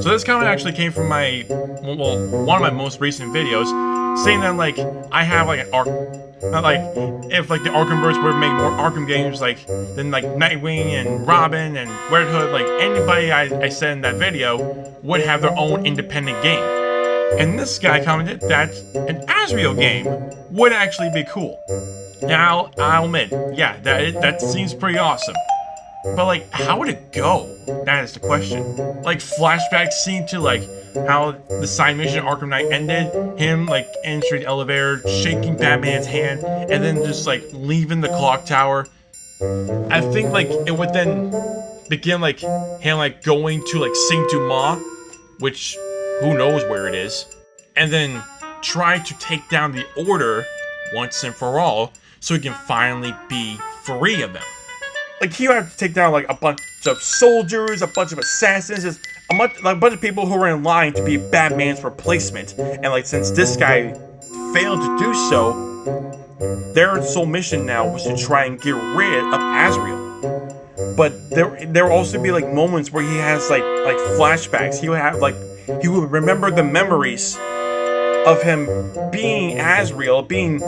So this comment actually came from my, well, one of my most recent videos, saying that like I have like an not like if like the Arkhamverse were to make more Arkham games, like then like Nightwing and Robin and Red Hood, like anybody I said in that video would have their own independent game. And this guy commented that an Azrael game would actually be cool. Now I'll admit, yeah, that seems pretty awesome. But like, how would it go? That is the question. Like flashbacks scene to like how the side mission Arkham Knight ended, him like entering the elevator, shaking Batman's hand, and then just like leaving the clock tower. I think like it would then begin like him like going to like Saint-Dumas, which who knows where it is, and then try to take down the Order once and for all, so he can finally be free of them. Like he would have to take down like a bunch of soldiers, a bunch of assassins, just a bunch of people who were in line to be Batman's replacement. And like since this guy failed to do so, their sole mission now was to try and get rid of Azrael. But there will also be like moments where he has like flashbacks. He would remember the memories of him being Azrael, being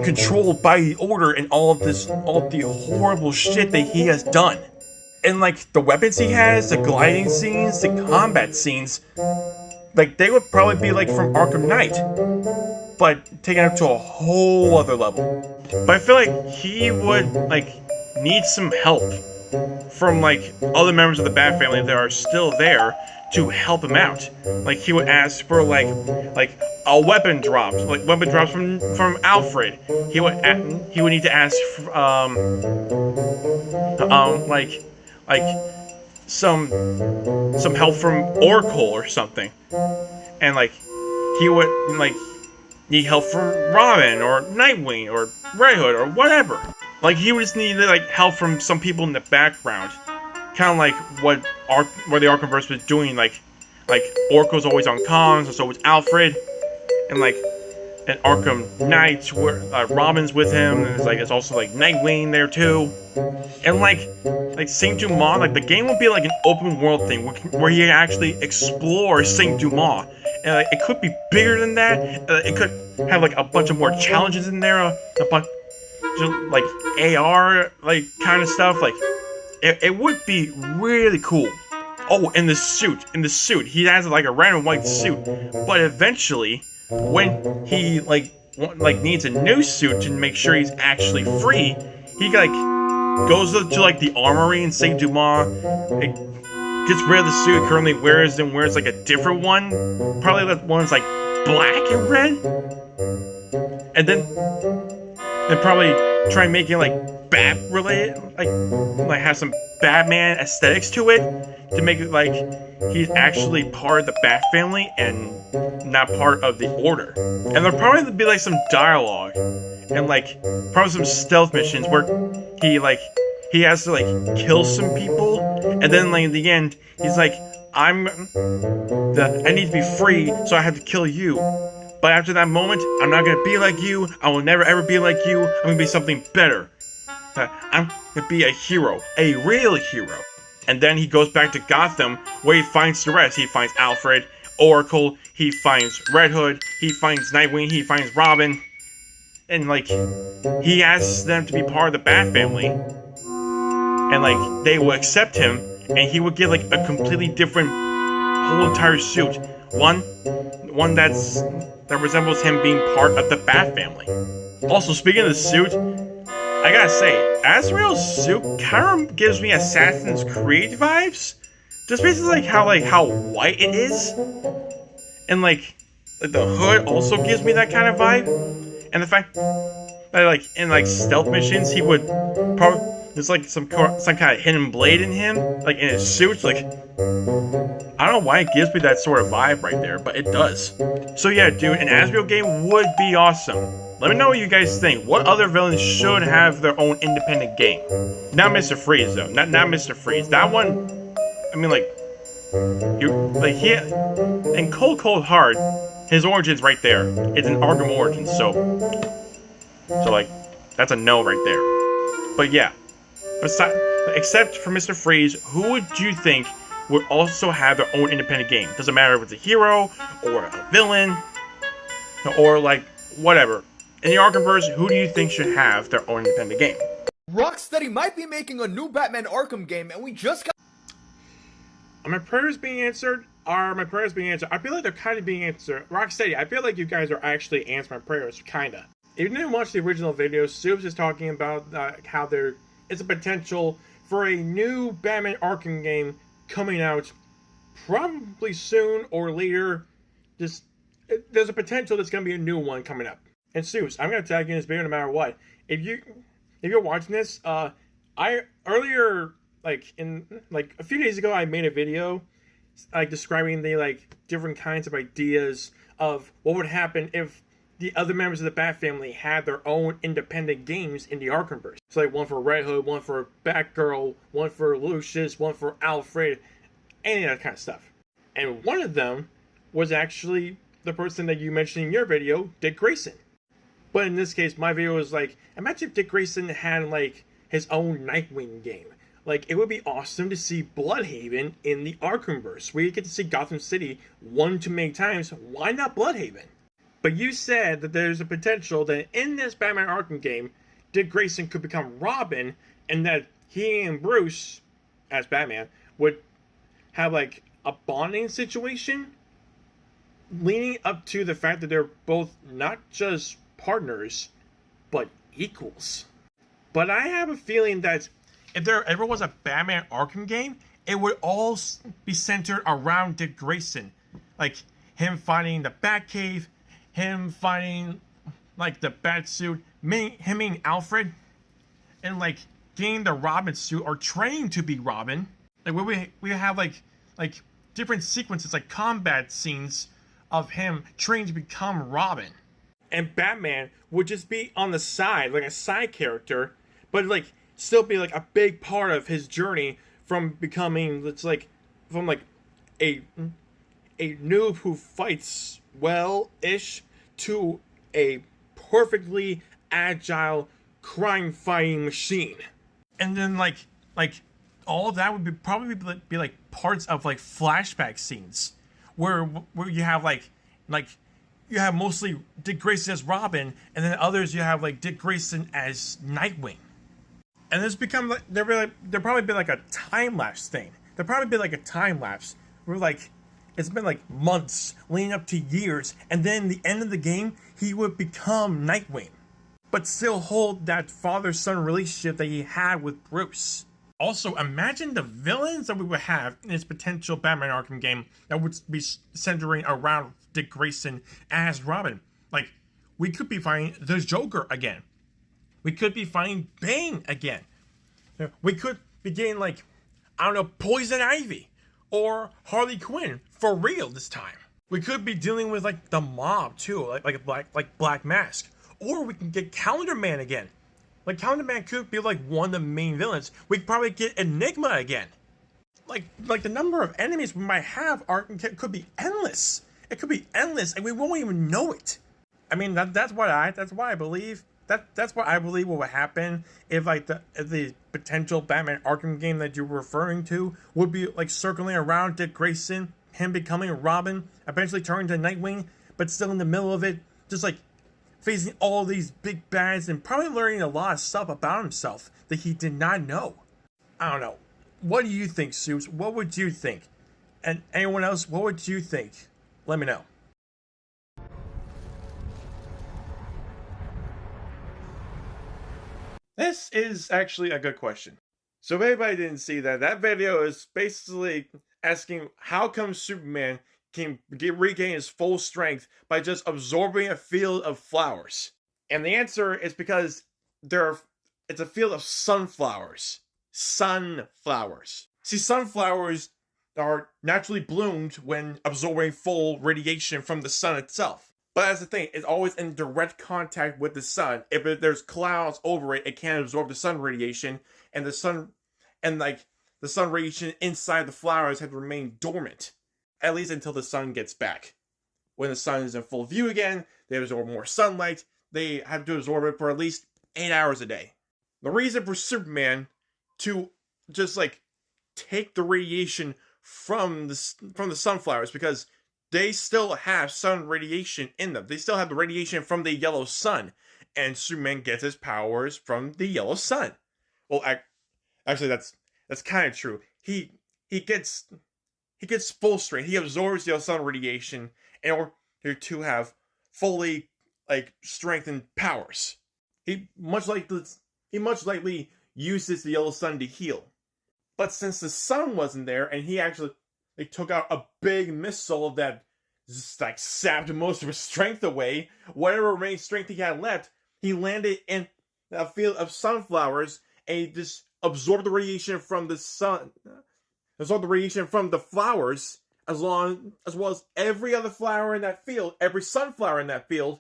controlled by the Order, and all of the horrible shit that he has done. And like the weapons he has, the gliding scenes, the combat scenes, like they would probably be like from Arkham Knight, but taken up to a whole other level. But I feel like he would like need some help from like other members of the Bat family that are still there to help him out. Like he would ask for like a weapon drops, like weapon drops from Alfred. He would need to ask for, like some help from Oracle or something, and like he would like need help from Robin or Nightwing or Red Hood or whatever. Like he would just need like help from some people in the background, kind of like what the Arkhamverse was doing. Like Oracle's always on comms, and so was Alfred, and like an Arkham Knight where Robin's with him, and it's also like Nightwing there too. And like Saint-Dumas, like the game would be like an open world thing where you actually explore Saint-Dumas, and like it could be bigger than that. It could have like a bunch of more challenges in there, a bunch of like AR like kind of stuff. Like it would be really cool. Oh, in the suit, he has like a red and white suit, but eventually, when he like needs a new suit to make sure he's actually free, he like goes to like the armory in Saint-Dumas, gets rid of the suit he currently wears, and wears like a different one, probably that one's like black and red, and then probably try making like Bat related, like have some Batman aesthetics to it, to make it like he's actually part of the Bat family and not part of the Order. And there'll probably be like some dialogue and like probably some stealth missions where he has to like kill some people, and then like in the end he's like, I need to be free, so I have to kill you. But after that moment, I'm not gonna be like you. I will never ever be like you. I'm gonna be something better. I'm gonna be a hero, a real hero. And then he goes back to Gotham, where he finds the rest. He finds Alfred, Oracle, he finds Red Hood, he finds Nightwing, he finds Robin. And like, he asks them to be part of the Bat family. And like, they will accept him, and he will get like a completely different whole entire suit. One that resembles him being part of the Bat family. Also, speaking of the suit, I gotta say, Azrael's suit kind of gives me Assassin's Creed vibes. Just basically like how white it is, and like the hood also gives me that kind of vibe. And the fact that like in like stealth missions he would probably there's like some kind of hidden blade in him, like in his suit. Like I don't know why it gives me that sort of vibe right there, but it does. So yeah, dude, an Azrael game would be awesome. Let me know what you guys think. What other villains should have their own independent game? Not Mr. Freeze though. Not Mr. Freeze. That one, I mean he in Cold Hard, his origin's right there. It's an Arkham origin, so like that's a no right there. But yeah, except for Mr. Freeze, who would you think would also have their own independent game. Doesn't matter if it's a hero or a villain or like whatever. In the Arkhamverse, who do you think should have their own independent game? Rocksteady might be making a new Batman Arkham game, and we just got. Are my prayers being answered? Are my prayers being answered? I feel like they're kind of being answered. Rocksteady, I feel like you guys are actually answering my prayers, kinda. If you didn't watch the original video, Subs is talking about how there is a potential for a new Batman Arkham game coming out probably soon or later. There's a potential there's going to be a new one coming up. And Subs, I'm going to tag you in this video no matter what. If you're watching this, I earlier a few days ago I made a video describing the different kinds of ideas of what would happen if the other members of the Bat family had their own independent games in the Arkhamverse. So one for Red Hood, one for Batgirl, one for Lucius, one for Alfred, any of that kind of stuff. And one of them was actually the person that you mentioned in your video, Dick Grayson. But in this case, my video was imagine if Dick Grayson had his own Nightwing game. It would be awesome to see Bloodhaven in the Arkhamverse, where you get to see Gotham City one too many times. Why not Bloodhaven? But you said that there's a potential that in this Batman Arkham game, Dick Grayson could become Robin, and that he and Bruce, as Batman, would have a bonding situation, leading up to the fact that they're both not just partners, but equals. But I have a feeling that if there ever was a Batman Arkham game, it would all be centered around Dick Grayson. Him finding the Batcave, him finding the Batsuit, him being Alfred, and getting the Robin suit or training to be Robin. Where we have different sequences, combat scenes of him training to become Robin. And Batman would just be on the side, a side character, but still be a big part of his journey from becoming a noob who fights well-ish to a perfectly agile crime-fighting machine. And then all of that would be probably be parts of flashback scenes where you have you have mostly Dick Grayson as Robin, and then others you have Dick Grayson as Nightwing. And this become there'll probably be a time lapse thing. There'll probably be a time lapse where it's been months leading up to years, and then the end of the game he would become Nightwing, but still hold that father-son relationship that he had with Bruce. Also, imagine the villains that we would have in this potential Batman Arkham game that would be centering around Dick Grayson as Robin. We could be finding the Joker again. We could be finding Bane again. We could be getting Poison Ivy or Harley Quinn for real this time. We could be dealing with the Mob too, Black Mask, or we can get Calendar Man again. Calendar Man could be one of the main villains. We could probably get Enigma again. The number of enemies we might have could be endless. It could be endless, and we won't even know it. I mean, that's what I believe. That's what I believe will happen if the potential Batman Arkham game that you're referring to would be circling around Dick Grayson, him becoming Robin, eventually turning to Nightwing, but still in the middle of it, just facing all these big bads and probably learning a lot of stuff about himself that he did not know. I don't know. What do you think, Supes? What would you think? And anyone else, what would you think? Let me know. This is actually a good question. So if anybody didn't see that video is basically asking how come Superman can regain his full strength by just absorbing a field of flowers. And the answer is because it's a field of sunflowers. Sunflowers. See, sunflowers are naturally bloomed when absorbing full radiation from the sun itself. But that's the thing, it's always in direct contact with the sun. If there's clouds over it, it can't absorb the sun radiation, and the sun radiation inside the flowers had to remain dormant, at least until the sun gets back. When the sun is in full view again, they absorb more sunlight. They have to absorb it for at least 8 hours a day. The reason for Superman to just take the radiation from the sunflowers because they still have sun radiation in them. They still have the radiation from the yellow sun, and Superman gets his powers from the yellow sun. Well, actually, that's kind of true. He gets full strength. He absorbs the sun radiation in order to have fully strengthened powers. He much likely uses the yellow sun to heal. But since the sun wasn't there, and he actually took out a big missile that just sapped most of his strength away, whatever remaining strength he had left, he landed in a field of sunflowers and he just absorbed the radiation from the sun, absorbed the radiation from the flowers, as well as every other flower in that field, every sunflower in that field,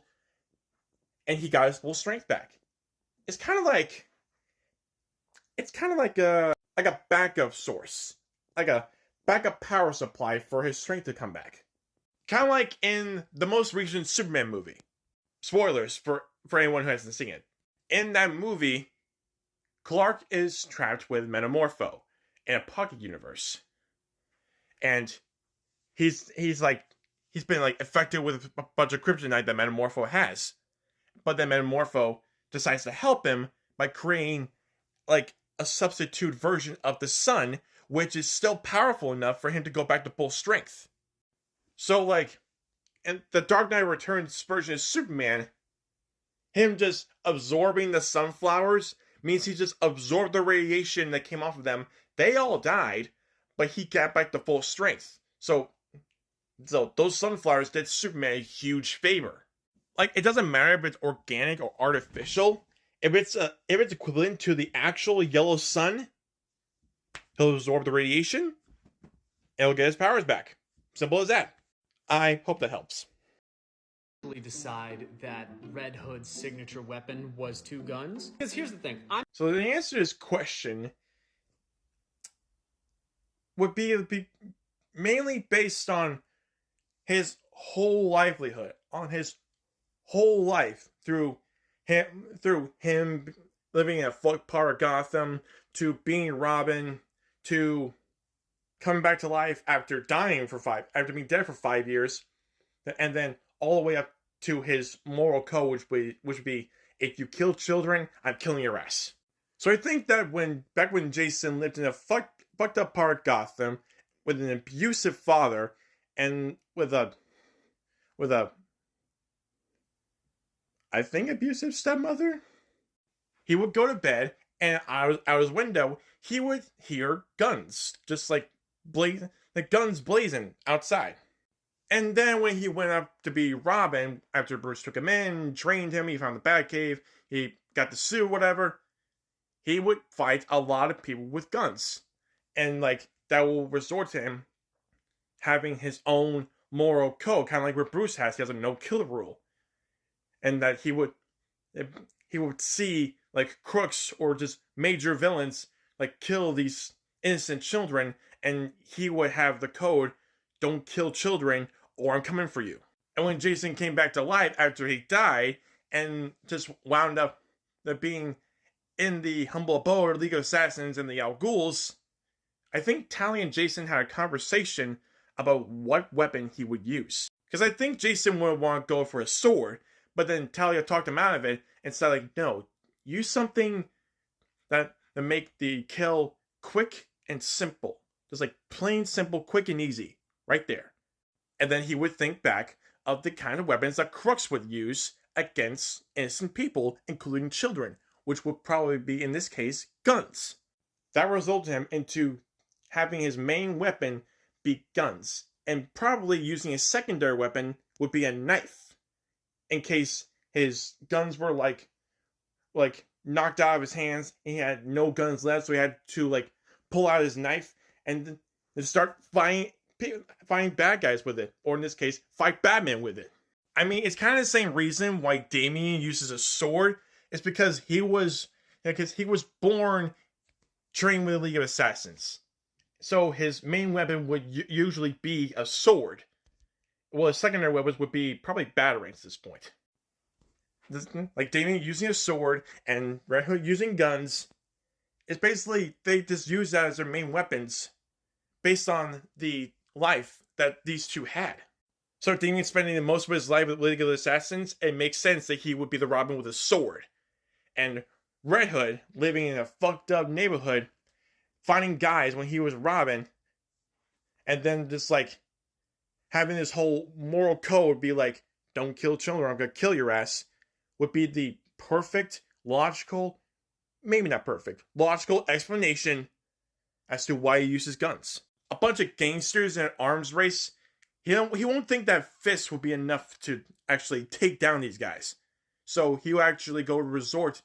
and he got his full strength back. It's kind of like a backup source, like a backup power supply for his strength to come back. Kind of like in the most recent Superman movie. Spoilers for anyone who hasn't seen it. In that movie, Clark is trapped with Metamorpho in a pocket universe, and he's been affected with a bunch of kryptonite that Metamorpho has, but then Metamorpho decides to help him by creating a substitute version of the sun, which is still powerful enough for him to go back to full strength. So in the Dark Knight Returns version of Superman, him just absorbing the sunflowers means he just absorbed the radiation that came off of them. They all died, but he got back to full strength. So those sunflowers did Superman a huge favor. It doesn't matter if it's organic or artificial. If it's equivalent to the actual yellow sun, he'll absorb the radiation, and he'll get his powers back. Simple as that. I hope that helps. Decide that Red Hood's signature weapon was two guns? Because here's the thing. So the answer to this question would be mainly based on his whole livelihood, on his whole life through him living in a folk part of Gotham, to being Robin, to coming back to life after after being dead for 5 years, and then all the way up to his moral code, which would be, if you kill children, I'm killing your ass. So I think that back when Jason lived in a fucked up part of Gotham with an abusive father and with a I think abusive stepmother, he would go to bed and out his window he would hear guns, just the guns blazing outside. And then when he went up to be Robin, after Bruce took him in, trained him, he found the Batcave, he got the suit, whatever, he would fight a lot of people with guns. And that will resort to him having his own moral code, kind of like what Bruce has. He has a no-kill rule. And that he would see crooks or just major villains kill these innocent children, and he would have the code, don't kill children or I'm coming for you. And when Jason came back to life after he died and just wound up being in the humble abode League of Assassins and the Al Ghouls, I think Tally and Jason had a conversation about what weapon he would use. Because I think Jason would want to go for a sword, but then Talia talked him out of it and said no, use something that make the kill quick and simple. Just plain simple, quick and easy. Right there. And then he would think back of the kind of weapons that crooks would use against innocent people, including children, which would probably be, in this case, guns. That resulted him into having his main weapon be guns, and probably using a secondary weapon would be a knife, in case his guns were knocked out of his hands and he had no guns left, so he had to pull out his knife and start fighting bad guys with it, or in this case, fight Batman with it. I mean, it's kind of the same reason why Damian uses a sword. It's because he was born trained with the League of Assassins. So his main weapon would usually be a sword. Well, his secondary weapons would be probably batarangs at this point. Damian using a sword and Red Hood using guns. It's basically, they just use that as their main weapons. based on the life that these two had. So Damien spending most of his life with League of Assassins, it makes sense that he would be the Robin with a sword. And Red Hood living in a fucked up neighborhood, finding guys when he was Robin, and then just like having this whole moral code be like, don't kill children, I'm gonna kill your ass, would be the perfect, logical, maybe not perfect, logical explanation as to why he uses guns. A bunch of gangsters in an arms race, he won't think that fists will be enough to actually take down these guys. So he'll actually go resort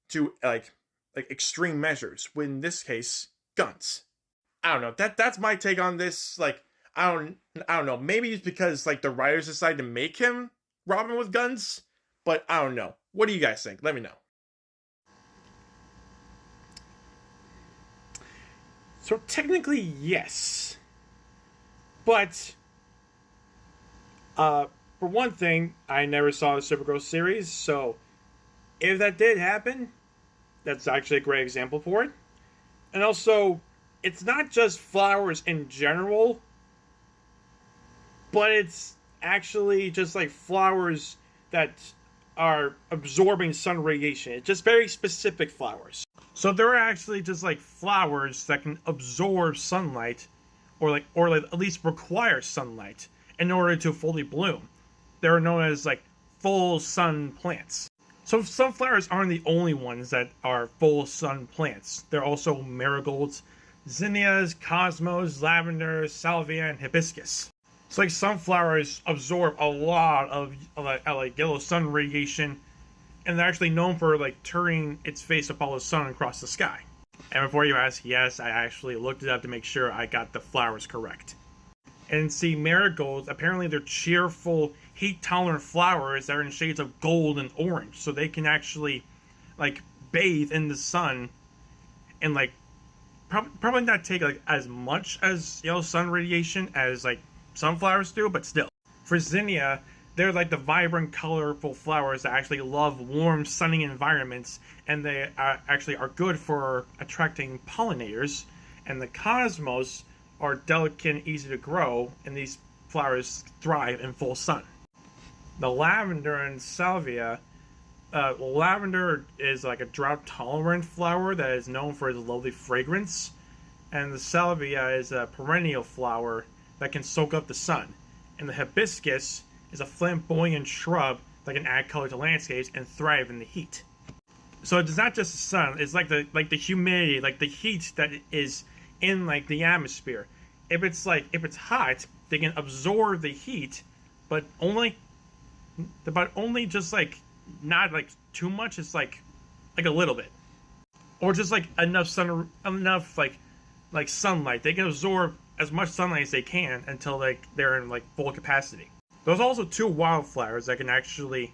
to like extreme measures. When in this case, guns. I don't know. That's my take on this. Like, I don't know. Maybe it's because like the writers decided to make him Robin with guns, but I don't know. What do you guys think? Let me know. So technically, yes. But for one thing, I never saw the Supergirl series, so if that did happen, that's actually a great example for it. And also, it's not just flowers in general, but it's actually just like flowers that are absorbing sun radiation. It's just very specific flowers. So there are actually just like flowers that can absorb sunlight, or at least require sunlight in order to fully bloom. They're known as like full sun plants. So sunflowers aren't the only ones that are full sun plants. There are also marigolds, zinnias, cosmos, lavender, salvia, and hibiscus. It's like sunflowers absorb a lot of like yellow sun radiation, and they're actually known for like turning its face up all the sun across the sky. And before you ask, yes, I actually looked it up to make sure I got the flowers correct. And see, marigolds, apparently they're cheerful, heat-tolerant flowers that are in shades of gold and orange, so they can actually like bathe in the sun and like probably not take like as much as yellow sun radiation as like sunflowers do, but still. For zinnia, they're like the vibrant, colorful flowers that actually love warm, sunny environments, and they actually are good for attracting pollinators. And the cosmos are delicate and easy to grow, and these flowers thrive in full sun. The lavender and salvia, lavender is like a drought-tolerant flower that is known for its lovely fragrance, and the salvia is a perennial flower that can soak up the sun, and the hibiscus is a flamboyant shrub that can add color to landscapes and thrive in the heat. So it's not just the sun; it's like the humidity, like the heat that is in like the atmosphere. If it's hot, they can absorb the heat, but only just like not like too much. It's like a little bit, or just like enough sunlight. They can absorb as much sunlight as they can until they're in like full capacity. There's also two wildflowers that can actually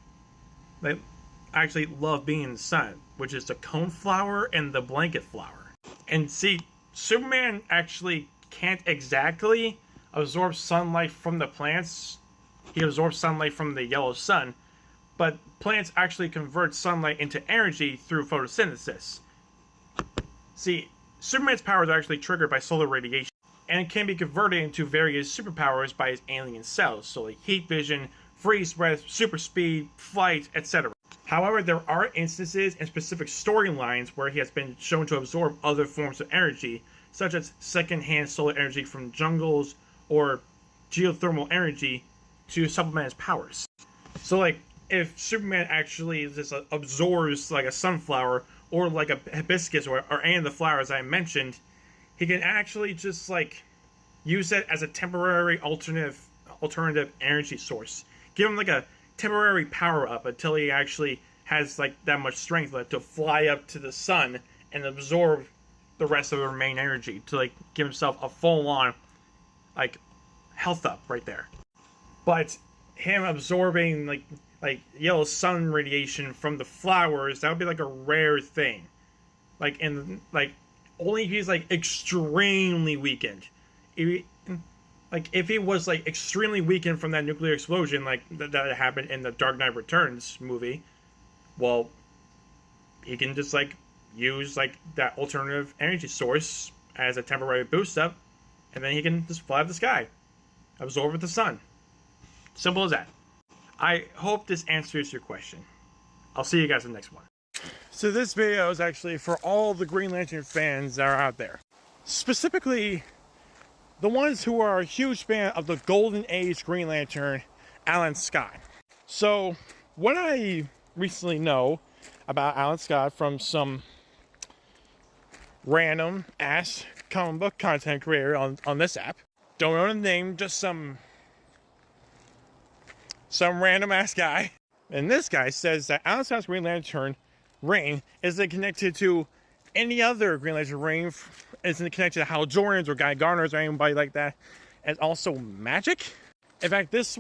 love being in the sun, which is the coneflower and the blanket flower. And see, Superman actually can't exactly absorb sunlight from the plants. He absorbs sunlight from the yellow sun, but plants actually convert sunlight into energy through photosynthesis. See, Superman's powers are actually triggered by solar radiation, and can be converted into various superpowers by his alien cells, so like heat vision, freeze breath, super speed, flight, etc. However, there are instances and specific storylines where he has been shown to absorb other forms of energy, such as second-hand solar energy from jungles or geothermal energy to supplement his powers. So like, if Superman actually just absorbs like a sunflower or like a hibiscus or any of the flowers I mentioned, he can actually just like use it as a temporary alternative energy source. Give him like a temporary power up until he actually has like that much strength left to fly up to the sun and absorb the rest of the remaining energy to like give himself a full on like health up right there. But him absorbing like yellow sun radiation from the flowers, that would be like a rare thing. Like in like only if he's like extremely weakened. If he was like extremely weakened from that nuclear explosion like that happened in the Dark Knight Returns movie, well, he can just like use like that alternative energy source as a temporary boost up and then he can just fly up the sky, absorb the sun. Simple as that. I hope this answers your question. I'll see you guys in the next one. So this video is actually for all the Green Lantern fans that are out there. Specifically, the ones who are a huge fan of the Golden Age Green Lantern, Alan Scott. So, what I recently know about Alan Scott from some random ass comic book content creator on this app. Don't know the name, just some random ass guy. And this guy says that Alan Scott's Green Lantern reign isn't connected to any other Green Lantern reign. Isn't connected to Hal Jordan's or Guy Gardner's or anybody like that. And also magic. In fact, this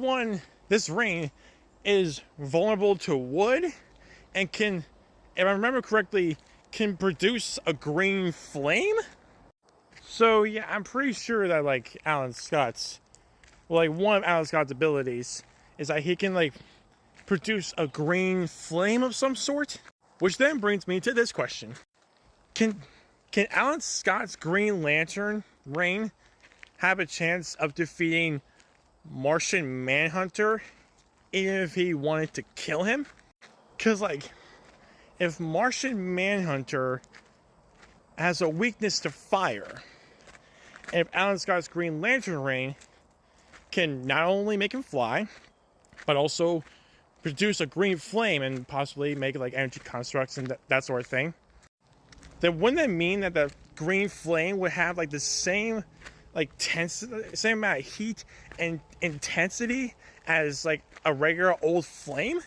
reign is vulnerable to wood and can, if I remember correctly, can produce a green flame. So yeah, I'm pretty sure that like Alan Scott's, well, like one of Alan Scott's abilities is that he can like produce a green flame of some sort. Which then brings me to this question: Can Alan Scott's Green Lantern reign have a chance of defeating Martian Manhunter, even if he wanted to kill him? Because like, if Martian Manhunter has a weakness to fire, and if Alan Scott's Green Lantern reign can not only make him fly, but also produce a green flame and possibly make like energy constructs and that sort of thing, then wouldn't that mean that the green flame would have like the same like same amount of heat and intensity as like a regular old flame?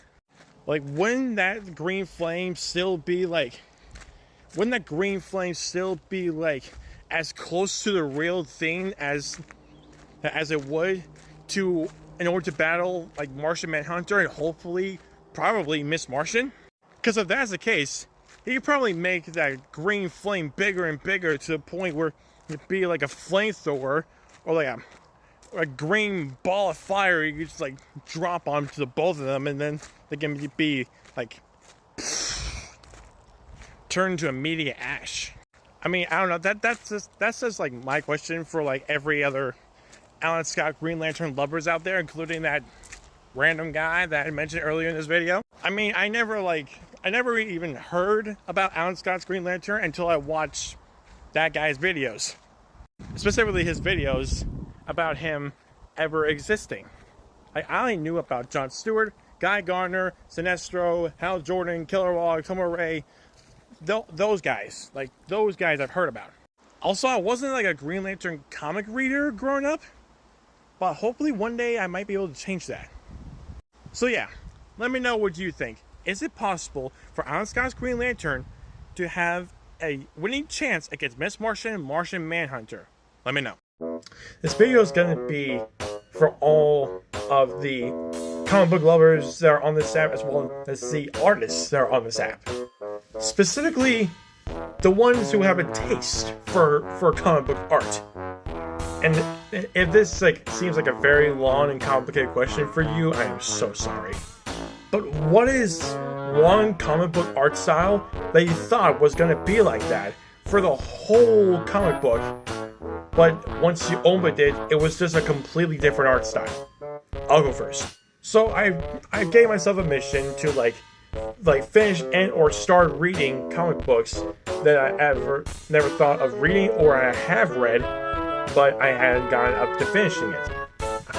Like, wouldn't that green flame still be like as close to the real thing as it would to, in order to battle like Martian Manhunter and hopefully probably Miss Martian? Because if that's the case, he could probably make that green flame bigger and bigger to the point where it'd be like a flamethrower or like a green ball of fire you could just like drop onto the both of them, and then they can be like turned to immediate ash. I mean, I don't know. That's just like my question for like every other Alan Scott Green Lantern lovers out there, including that random guy that I mentioned earlier in this video. I mean, I never even heard about Alan Scott's Green Lantern until I watched that guy's videos. Specifically his videos about him ever existing. Like, I only knew about John Stewart, Guy Gardner, Sinestro, Hal Jordan, Kilowog, Tomo Ray, those guys. Like, those guys I've heard about. Also, I wasn't like a Green Lantern comic reader growing up, but hopefully one day I might be able to change that. So yeah, let me know what you think. Is it possible for Alan Scott's Green Lantern to have a winning chance against Miss Martian and Martian Manhunter? Let me know. This video is going to be for all of the comic book lovers that are on this app, as well as the artists that are on this app. Specifically, the ones who have a taste for comic book art. And if this like seems like a very long and complicated question for you, I am so sorry. But what is one comic book art style that you thought was going to be like that for the whole comic book, but once you opened it, it was just a completely different art style? I'll go first. So I gave myself a mission to like finish and or start reading comic books that I ever never thought of reading, or I have read, but I hadn't gotten up to finishing it.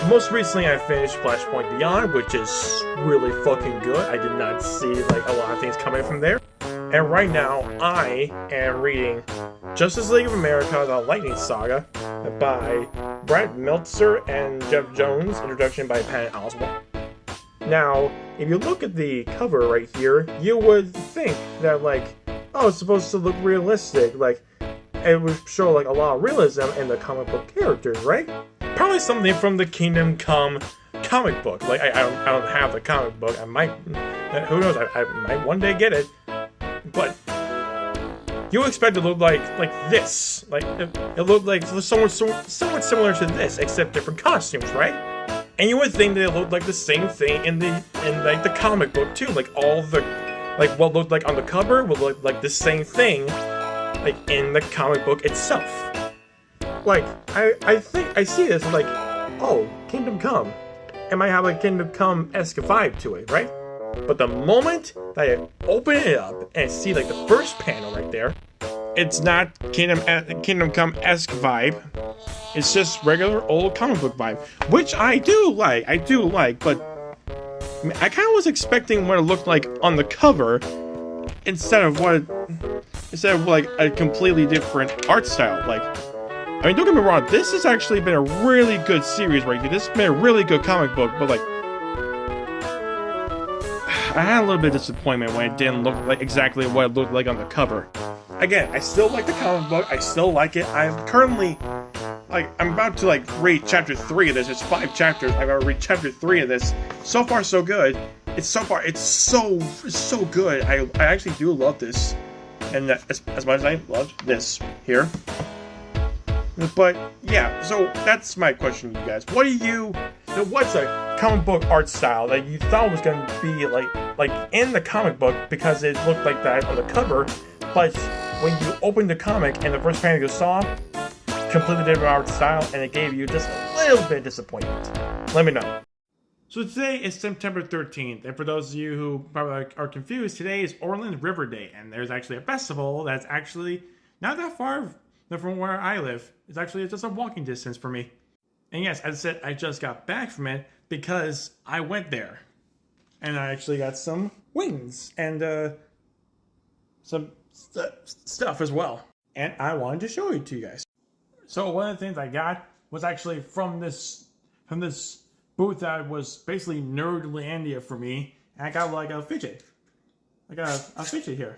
Most recently, I finished Flashpoint Beyond, which is really fucking good. I did not see like a lot of things coming from there. And right now, I am reading Justice League of America: The Lightning Saga by Brad Meltzer and Jeff Jones, introduction by Patton Oswalt. Now, if you look at the cover right here, you would think that like, oh, it's supposed to look realistic, like it would show like a lot of realism in the comic book characters, right? Probably something from the Kingdom Come comic book. Like I don't have the comic book. I might, who knows? I might one day get it. But you expect it to look like this. Like it looked like somewhat similar to this, except different costumes, right? And you would think that it looked like the same thing in like the comic book too. Like all the what looked like on the cover would look like the same thing like in the comic book itself. like, I think I see this, I'm like, oh, Kingdom Come. It might have a Kingdom Come-esque vibe to it, right? But the moment that I open it up and see like the first panel right there, It's not Kingdom Come-esque vibe. It's just regular old comic book vibe, which I do like. But I kind of was expecting what it looked like on the cover instead of like a completely different art style. Like, I mean, don't get me wrong, this has actually been a really good series right here. This has been a really good comic book, but like, I had a little bit of disappointment when it didn't look like exactly what it looked like on the cover. Again, I still like the comic book. I still like it. I'm currently, like, I'm about to, like, read chapter 3 of this. It's 5 chapters. I've got to read chapter 3 of this. So far, so good. It's so good. I actually do love this. And as much as I love this here. But, yeah, so that's my question to you guys. What's a comic book art style that you thought was going to be, like in the comic book because it looked like that on the cover, but when you opened the comic and the first panel you saw, completely different art style, and it gave you just a little bit of disappointment? Let me know. So today is September 13th, and for those of you who probably are confused, today is Orland River Day, and there's actually a festival that's actually not that far from where I live. It's actually just a walking distance for me. And yes, as I said, I just got back from it because I went there. And I actually got some wings and some stuff as well. And I wanted to show it to you guys. So one of the things I got was actually from this booth that was basically Nerdlandia for me. And I got like a fidget. I got a fidget here.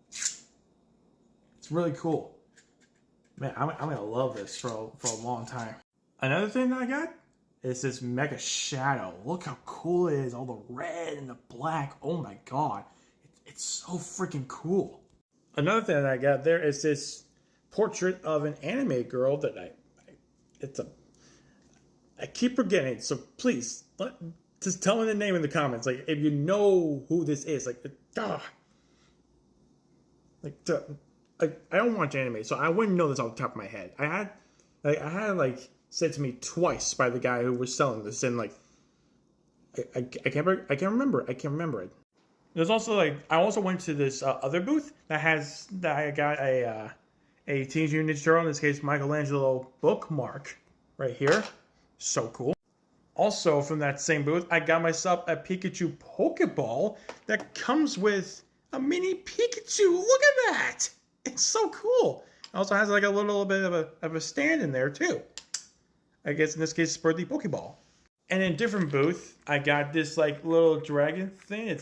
It's really cool. Man, I'm gonna love this for a long time. Another thing that I got is this Mega Shadow. Look how cool it is. All the red and the black. Oh my god. It's so freaking cool. Another thing that I got there is this portrait of an anime girl that I keep forgetting. So please, just tell me the name in the comments. Like, if you know who this is. I don't watch anime, so I wouldn't know this off the top of my head. I had said to me twice by the guy who was selling this, and I can't remember it. There's also I also went to this other booth that I got a Teenage Mutant Ninja Turtle, in this case Michelangelo bookmark right here. So cool. Also from that same booth, I got myself a Pikachu Pokeball that comes with a mini Pikachu. Look at that! It's so cool. It also has like a little bit of a stand in there too. I guess in this case it's for the Pokeball. And in a different booth, I got this like little dragon thing.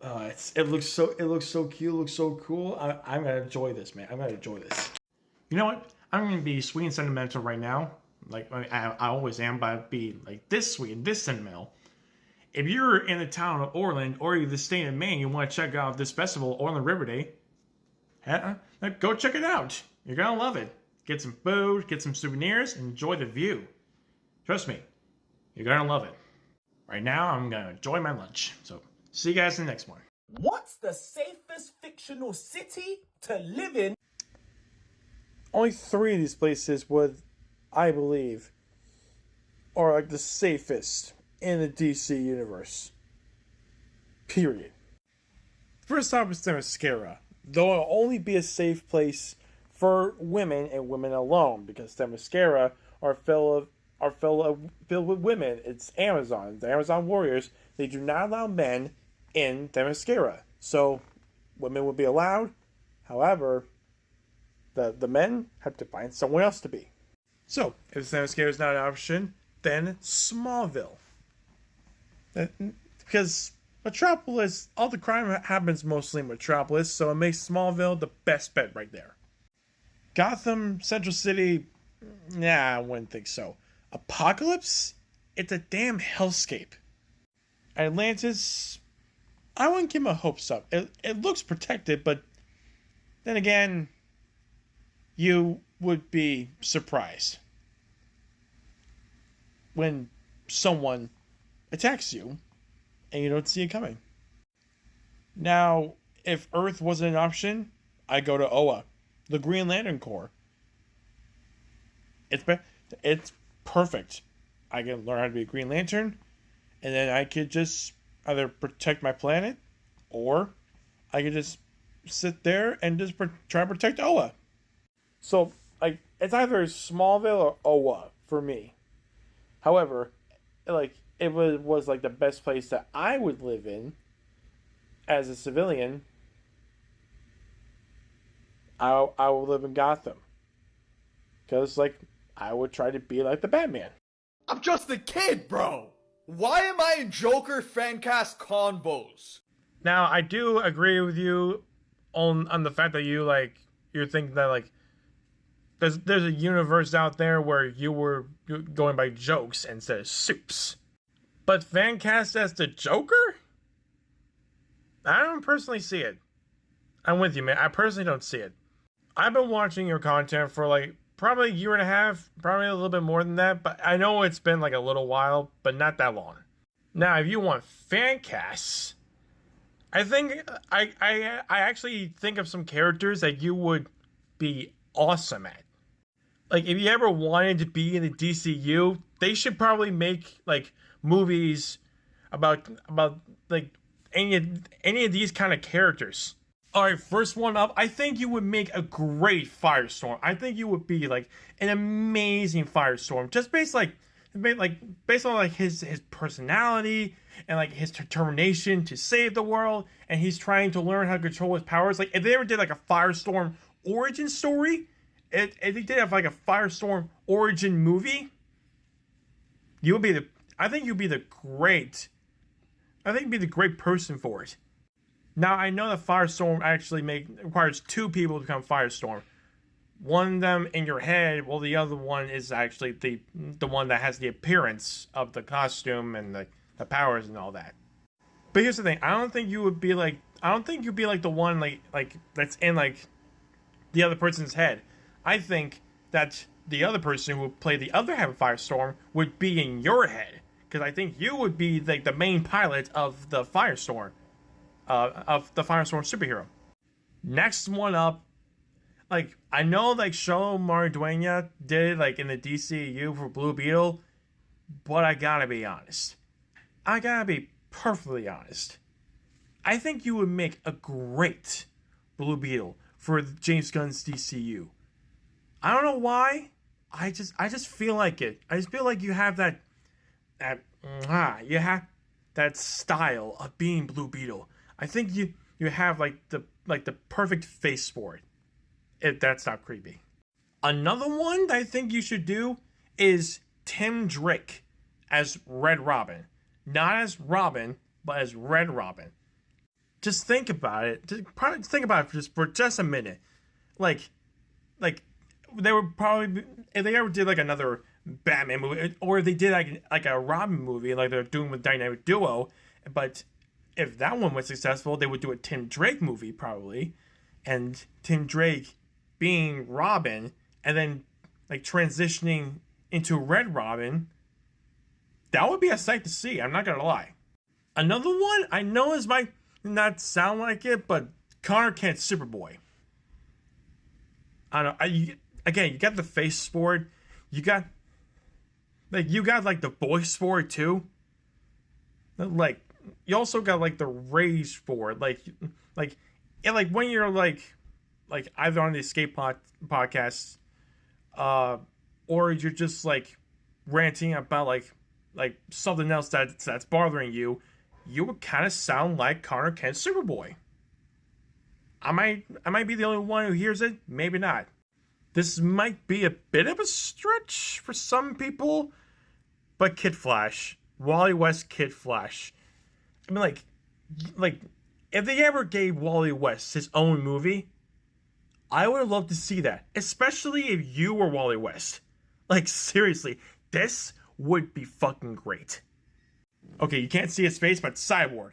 It looks so cute. It looks so cool. I'm gonna enjoy this, man. I'm gonna enjoy this. You know what? I'm gonna be sweet and sentimental right now. Like I always am, but I'd be like this sweet and this sentimental. If you're in the town of Orland or you're the state of Maine, you want to check out this festival, Orland River Day, go check it out. You're gonna love it. Get some food, get some souvenirs, and enjoy the view. Trust me, you're gonna love it. Right now, I'm gonna enjoy my lunch. So, see you guys in the next one. What's the safest fictional city to live in? Only 3 of these places would, I believe, are like the safest in the DC universe. Period. First stop is Themyscira, though it'll only be a safe place for women and women alone, because Themyscira are filled with women. It's Amazon. The Amazon warriors, they do not allow men in Themyscira. So women will be allowed. However, the men have to find somewhere else to be. So, if Themyscira is not an option, then Smallville. Because Metropolis, all the crime happens mostly in Metropolis, so it makes Smallville the best bet right there. Gotham, Central City, nah, I wouldn't think so. Apocalypse? It's a damn hellscape. Atlantis, I wouldn't give my hopes up. It looks protected, but then again, you would be surprised when someone attacks you and you don't see it coming. Now, if Earth wasn't an option, I'd go to Oa. the Green Lantern Corps. It's perfect. I can learn how to be a Green Lantern, and then I could just either protect my planet, or I could just sit there and just try to protect Oa. So, like, it's either Smallville or Oa for me. However, like, it was like the best place that I would live in as a civilian. I would live in Gotham, because like I would try to be like the Batman. I'm just a kid, bro. Why am I in Joker fancast convos? Now, I do agree with you on the fact that you're thinking that like there's a universe out there where you were going by jokes instead of soups. But fancast as the Joker? I don't personally see it. I'm with you, man. I personally don't see it. I've been watching your content for like probably a year and a half, probably a little bit more than that, but I know it's been like a little while, but not that long. Now, if you want fan casts, I think I actually think of some characters that you would be awesome at. Like, if you ever wanted to be in the DCU, they should probably make like movies about like any of these kind of characters. All right, first one up. I think you would make a great Firestorm. I think you would be like an amazing Firestorm, just based on like his personality and like his determination to save the world, and he's trying to learn how to control his powers. Like, if they ever did like a Firestorm origin story, if they did have like a Firestorm origin movie, you would be the. I think you'd be the great. I think you'd be the great person for it. Now, I know that Firestorm actually requires two people to become Firestorm. One of them in your head, while the other one is actually the one that has the appearance of the costume and the powers and all that. But here's the thing: I don't think you'd be like the one like that's in like the other person's head. I think that the other person who would play the other half of Firestorm would be in your head, because I think you would be like the main pilot of the Firestorm. Of the Firestorm superhero. Next one up, like, I know like Show Maridueña did it like in the DCU for Blue Beetle, but I gotta be honest. I gotta be perfectly honest. I think you would make a great Blue Beetle for James Gunn's DCU. I don't know why. I just feel like it. I just feel like you have you have that style of being Blue Beetle. I think you have like the perfect face for it. If that's not creepy. Another one that I think you should do is Tim Drake as Red Robin. Not as Robin, but as Red Robin. Just think about it. Think about it for just a minute. Like they would probably, if they ever did like another Batman movie, or if they did like a Robin movie, like they're doing with Dynamic Duo, but if that one was successful, they would do a Tim Drake movie probably, and Tim Drake being Robin, and then like transitioning into Red Robin. That would be a sight to see. I'm not gonna lie. Another one, I know this might not sound like it, but Connor Kent's Superboy. I don't know. You got the face for it. You got like the voice for it too. Like, you also got like the rage for it. Like when you're like either on the Escape podcasts, or you're just like ranting about like something else that's bothering you, you would kind of sound like Connor Kent's Superboy. I might be the only one who hears it. Maybe not. This might be a bit of a stretch for some people, but Kid Flash, Wally West Kid Flash. I mean, like if they ever gave Wally West his own movie, I would love to see that. Especially if you were Wally West. Like, seriously, this would be fucking great. Okay, you can't see his face, but Cyborg.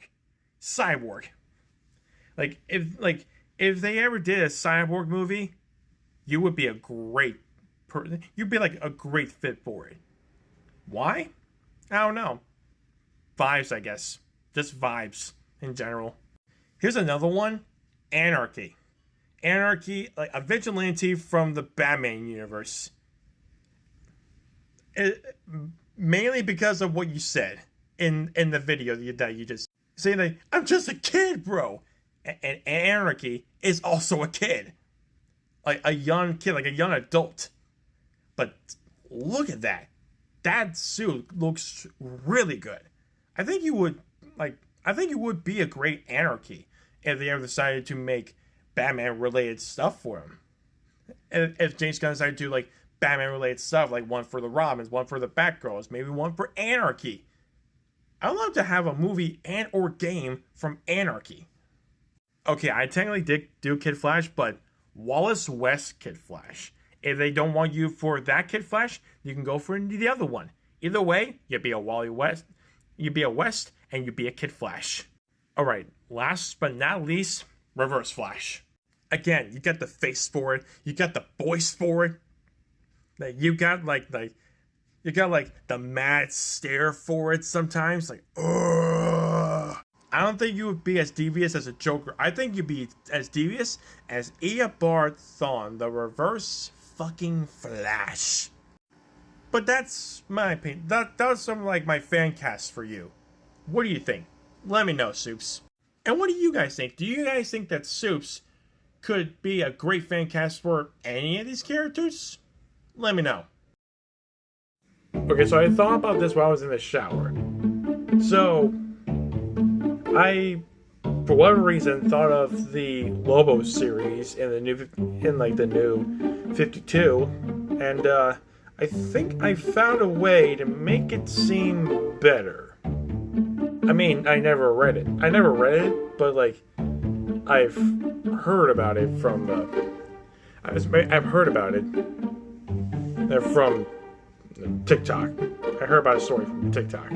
Like, if they ever did a Cyborg movie, you would be a great you'd be like a great fit for it. Why? I don't know. Vibes, I guess. Just vibes in general. Here's another one. Anarchy. anarchy, like a vigilante from the Batman universe. Mainly because of what you said in the video that you just saying that I'm just a kid, bro. And anarchy is also a kid, like a young kid, like a young adult. But look at that. That suit looks really good. I think you would I think you would be a great anarchy if they ever decided to make Batman related stuff for him. And if James Gunn decided to like Batman related stuff, like one for the Robins, one for the Batgirls, maybe one for Anarchy. I'd love to have a movie and or game from Anarchy. Okay, I technically did do Kid Flash, but Wallace West Kid Flash. If they don't want you for that Kid Flash, you can go for the other one. Either way, you'd be a Wally West, you'd be a West, and you'd be a Kid Flash. Alright, last but not least, Reverse Flash. Again, you got the face for it, you got the voice for it. Like you got you got the mad stare for it sometimes, like ugh. I don't think you would be as devious as a Joker. I think you'd be as devious as Eobard Thawne, the Reverse fucking Flash. But that's my opinion. That's some like my fan cast for you. What do you think? Let me know, Soups. And what do you guys think? Do you guys think that Soups could be a great fan cast for any of these characters? Let me know. Okay, so I thought about this while I was in the shower. So, I, for whatever reason, thought of the Lobo series in the new 52, and I think I found a way to make it seem better. I mean, I never read it, but like, I've heard about it from, I've heard about it from TikTok. I heard about a story from TikTok.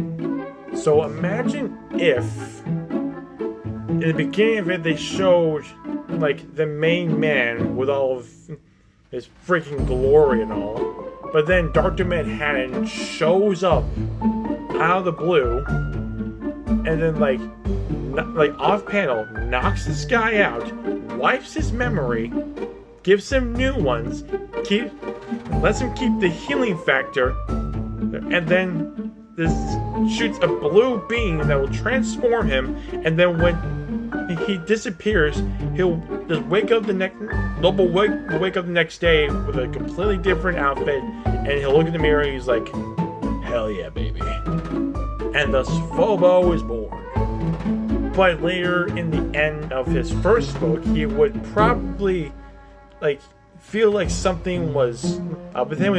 So imagine if in the beginning of it they showed like the main man with all of his freaking glory and all, but then Dr. Manhattan shows up out of the blue and then like off panel knocks this guy out, wipes his memory, gives him new ones, lets him keep the healing factor, and then this shoots a blue beam that will transform him, and then when he disappears, he'll just wake up the next day with a completely different outfit, and he'll look in the mirror and he's like, hell yeah, baby. And thus Phobo is born. But later in the end of his first book, he would probably feel like something was but then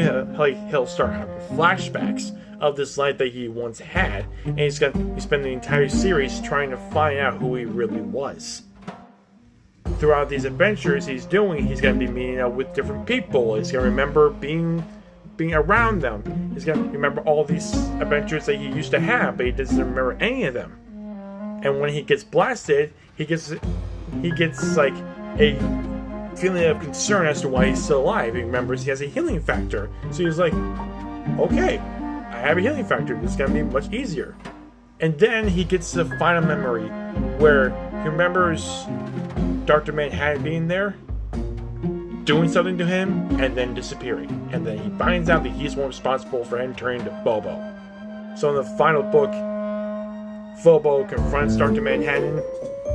he'll start having flashbacks of this life that he once had, and he spent the entire series trying to find out who he really was. Throughout these adventures he's going to be meeting up with different people. He's going to remember being around them. He's going to remember all these adventures that he used to have, but he doesn't remember any of them. And when he gets blasted, he gets like a feeling of concern as to why he's still alive. He remembers he has a healing factor, so he's like, okay, I have a healing factor, this is going to be much easier. And then he gets the final memory where he remembers Dr. Manhattan being there, doing something to him, and then disappearing. And then he finds out that he's more responsible for him turning to Bobo. So in the final book, Phobo confronts Dr. Manhattan.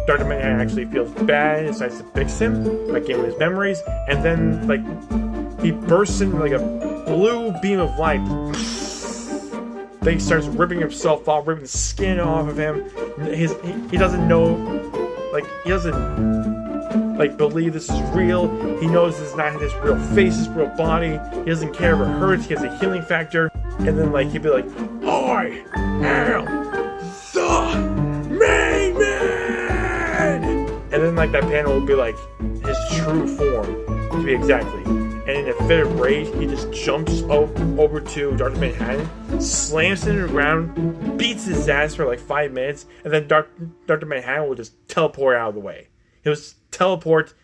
Dr. Manhattan actually feels bad and decides to fix him by giving him his memories, and then he bursts into a blue beam of light. Then he starts ripping himself off, ripping the skin off of him. He doesn't know, he doesn't believe this is real. He knows this is not his real face, his real body. He doesn't care if it hurts. He has a healing factor. And then he'd be like, I am the main man! And then that panel would be his true form, to be exactly. And in a fit of rage, he just jumps over to Dr. Manhattan, slams him to the ground, beats his ass for 5 minutes, and then Dr. Manhattan will just teleport out of the way. He'll just teleport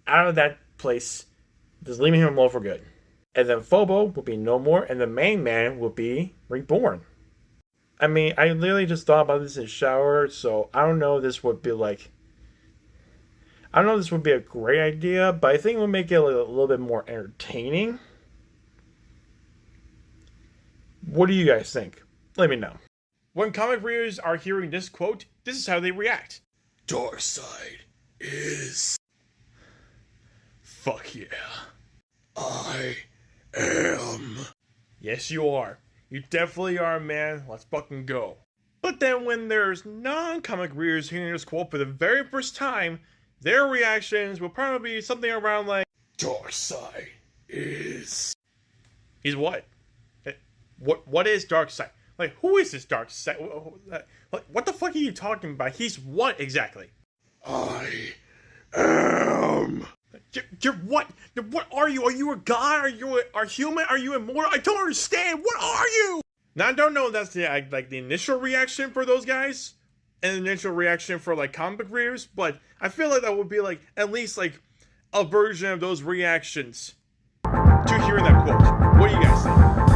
out of that place, just leaving him alone for good. And then Phobo will be no more, and the main man will be reborn. I mean, I literally just thought about this in the shower, so I don't know if this would be I don't know if this would be a great idea, but I think it would make it a little bit more entertaining. What do you guys think? Let me know. When comic readers are hearing this quote, this is how they react. Darkseid is. Fuck yeah. I am. Yes, you are. You definitely are, man. Let's fucking go. But then when there's non-comic readers hearing this quote for the very first time, their reactions will probably be something around like, Darkseid is. he's what? What is Darkseid? Like, who is this Darkseid? What the fuck are you talking about? He's what exactly? I am. You're what? What are you? Are you a god? Are you a human? Are you immortal? I don't understand. What are you? Now I don't know if that's the initial reaction for those guys, and the initial reaction for like comic book readers, but I feel like that would be like at least like a version of those reactions to hearing that quote. What do you guys think?